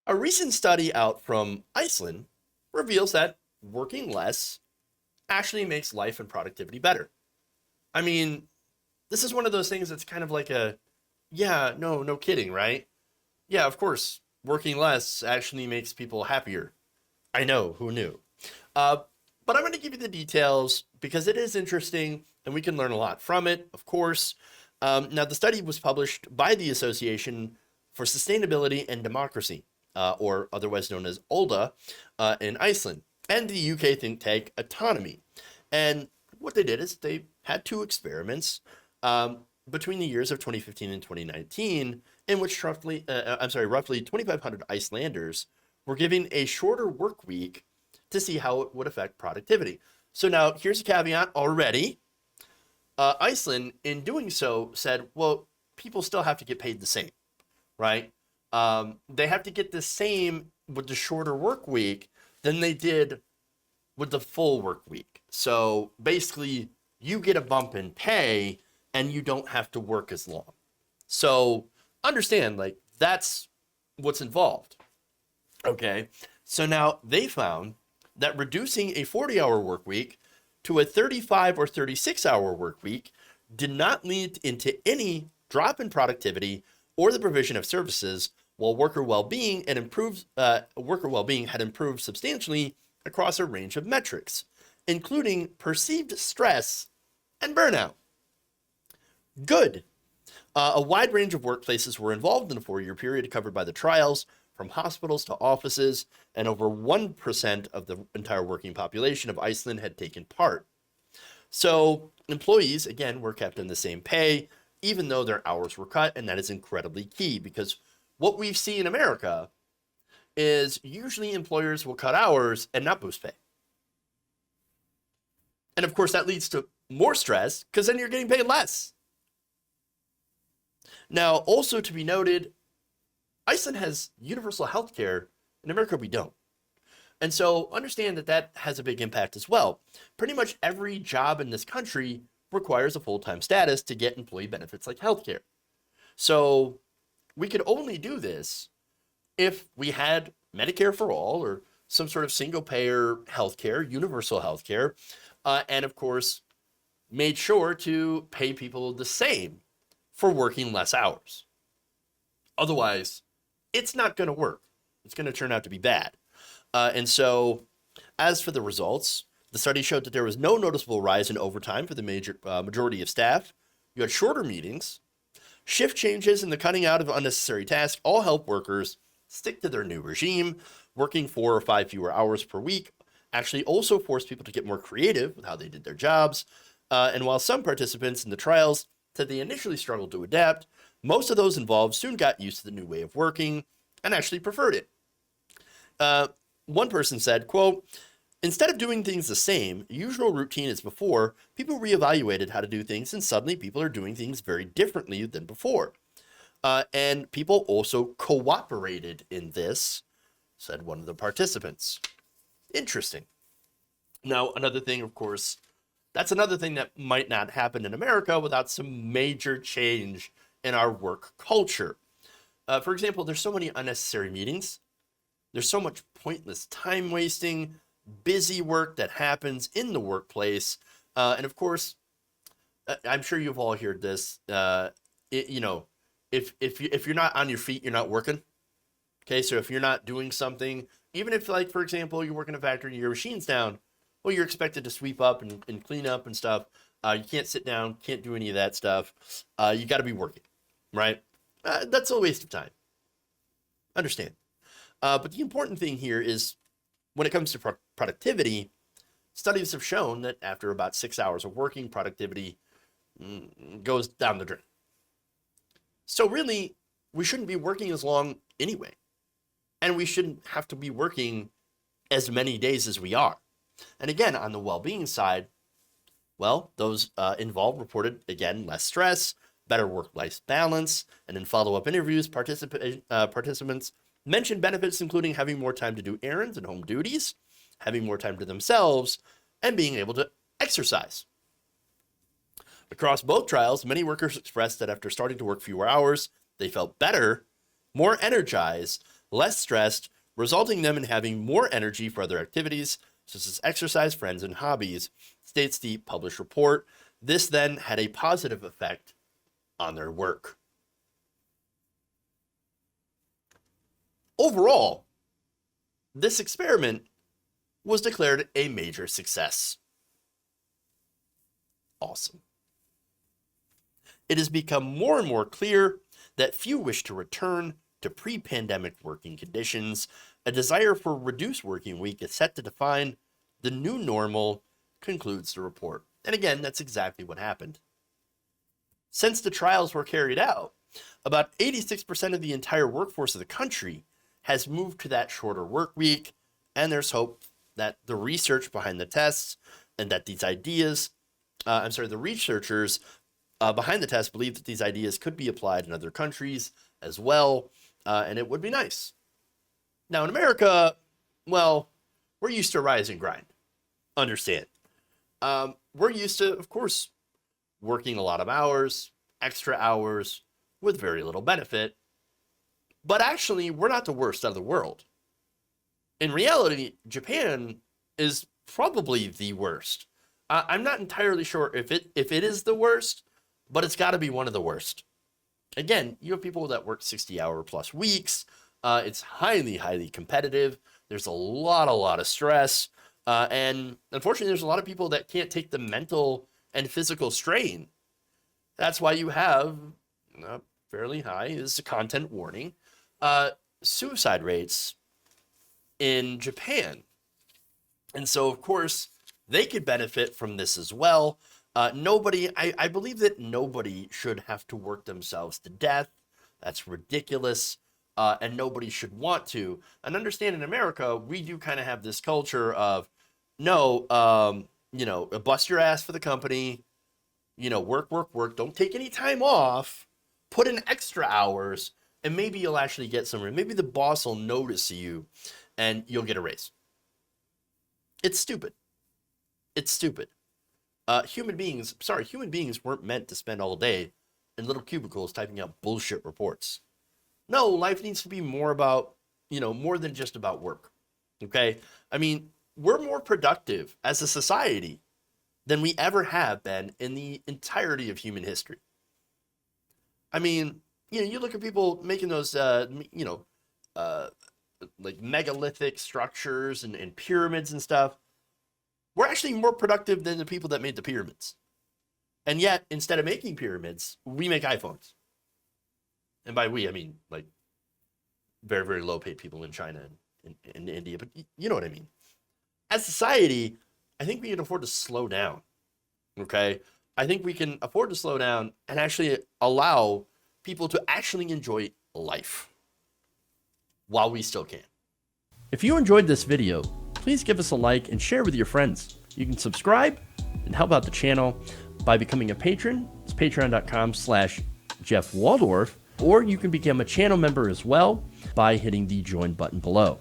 A recent study out from Iceland reveals that working less actually makes life and productivity better. I mean, this is one of those things that's kind of like yeah, no kidding, right? Yeah, of course, working less actually makes people happier. I know, who knew? Uh, but I'm going to give you the details because it is interesting and we can learn a lot from it, of course. Now, the study was published by the Association for Sustainability and Democracy, or otherwise known as OLDA, in Iceland, and the UK think tank Autonomy. And what they did is they had two experiments between the years of 2015 and 2019, in which roughly 2,500 Icelanders were given a shorter work week to see how it would affect productivity. So now here's a caveat already. Iceland, in doing so, said, well, people still have to get paid the same, right? They have to get the same with the shorter work week than they did with the full work week. So basically, you get a bump in pay and you don't have to work as long. So understand, like, that's what's involved. Okay. So now they found that reducing a 40-hour work week to a 35 or 36-hour work week did not lead into any drop in productivity or the provision of services, while worker well-being had improved substantially across a range of metrics, including perceived stress and burnout. Good. A wide range of workplaces were involved in the 4-year period covered by the trials, from hospitals to offices, and over 1% of the entire working population of Iceland had taken part. So employees, again, were kept in the same pay, even though their hours were cut, and that is incredibly key because what we see in America is usually employers will cut hours and not boost pay. And of course, that leads to more stress because then you're getting paid less. Now, also to be noted, Iceland has universal health care. In America, we don't. And so understand that that has a big impact as well. Pretty much every job in this country requires a full-time status to get employee benefits like healthcare. So we could only do this if we had Medicare for all or some sort of single-payer healthcare, universal healthcare, and of course, made sure to pay people the same for working less hours. Otherwise, it's not going to work. It's going to turn out to be bad. And so, as for the results, the study showed that there was no noticeable rise in overtime for the majority of staff. You had shorter meetings. Shift changes and the cutting out of unnecessary tasks all help workers stick to their new regime. Working 4 or 5 fewer hours per week actually also forced people to get more creative with how they did their jobs. And while some participants in the trials said they initially struggled to adapt, most of those involved soon got used to the new way of working and actually preferred it. One person said, quote, instead of doing things the same, usual routine as before, people reevaluated how to do things and suddenly people are doing things very differently than before. And people also cooperated in this, said one of the participants. Interesting. Now, another thing, of course, that's another thing that might not happen in America without some major change in our work culture. For example, there's so many unnecessary meetings. There's so much pointless time wasting, busy work that happens in the workplace. And of course, I'm sure you've all heard this. If you're not on your feet, you're not working. Okay, so if you're not doing something, even if, like, for example, you work in a factory, your machine's down, well, you're expected to sweep up and clean up and stuff. You can't sit down, can't do any of that stuff. You got to be working, right? That's a waste of time. Understand. But the important thing here is when it comes to productivity, studies have shown that after about 6 hours of working, productivity goes down the drain. So really, we shouldn't be working as long anyway. And we shouldn't have to be working as many days as we are. And again, on the well-being side, well, those involved reported, again, less stress, better work-life balance, and in follow-up interviews, participants mentioned benefits including having more time to do errands and home duties, having more time to themselves, and being able to exercise. Across both trials, many workers expressed that after starting to work fewer hours, they felt better, more energized, less stressed, resulting them in having more energy for other activities, such as exercise, friends, and hobbies, states the published report. This then had a positive effect on their work. Overall, this experiment was declared a major success. Awesome. It has become more and more clear that few wish to return to pre-pandemic working conditions. A desire for a reduced working week is set to define the new normal, concludes the report. And again, that's exactly what happened. Since the trials were carried out, about 86% of the entire workforce of the country has moved to that shorter work week, and there's hope that the research behind the tests and that these ideas, the researchers behind the test believe that these ideas could be applied in other countries as well, and it would be nice. Now in America, well, we're used to rise and grind. Understand. We're used to, of course, working a lot of hours, extra hours, with very little benefit. But actually, we're not the worst out of the world. In reality, Japan is probably the worst. I'm not entirely sure if it is the worst, but it's got to be one of the worst. Again, you have people that work 60-hour plus weeks. It's highly, highly competitive. There's a lot of stress. And unfortunately, there's a lot of people that can't take the mental and physical strain. That's why you have fairly high, this is a content warning, suicide rates in Japan. And so, of course, they could benefit from this as well. I believe that nobody should have to work themselves to death. That's ridiculous. And nobody should want to. And understand in America, we do kind of have this culture of, bust your ass for the company, work. Don't take any time off, put in extra hours, and maybe you'll actually get somewhere. Maybe the boss will notice you and you'll get a raise. It's stupid. Human beings weren't meant to spend all day in little cubicles typing out bullshit reports. No, life needs to be more about, more than just about work. Okay? I mean, we're more productive as a society than we ever have been in the entirety of human history. I mean, you look at people making those, like megalithic structures and pyramids and stuff. We're actually more productive than the people that made the pyramids. And yet, instead of making pyramids, we make iPhones. And by we, I mean, like, very, very low-paid people in China and in India. But you know what I mean. As society, I think we can afford to slow down. Okay? I think we can afford to slow down and actually allow people to actually enjoy life while we still can. If you enjoyed this video, please give us a like and share with your friends. You can subscribe and help out the channel by becoming a patron. It's patreon.com/Jeff Waldorf, or you can become a channel member as well by hitting the join button below.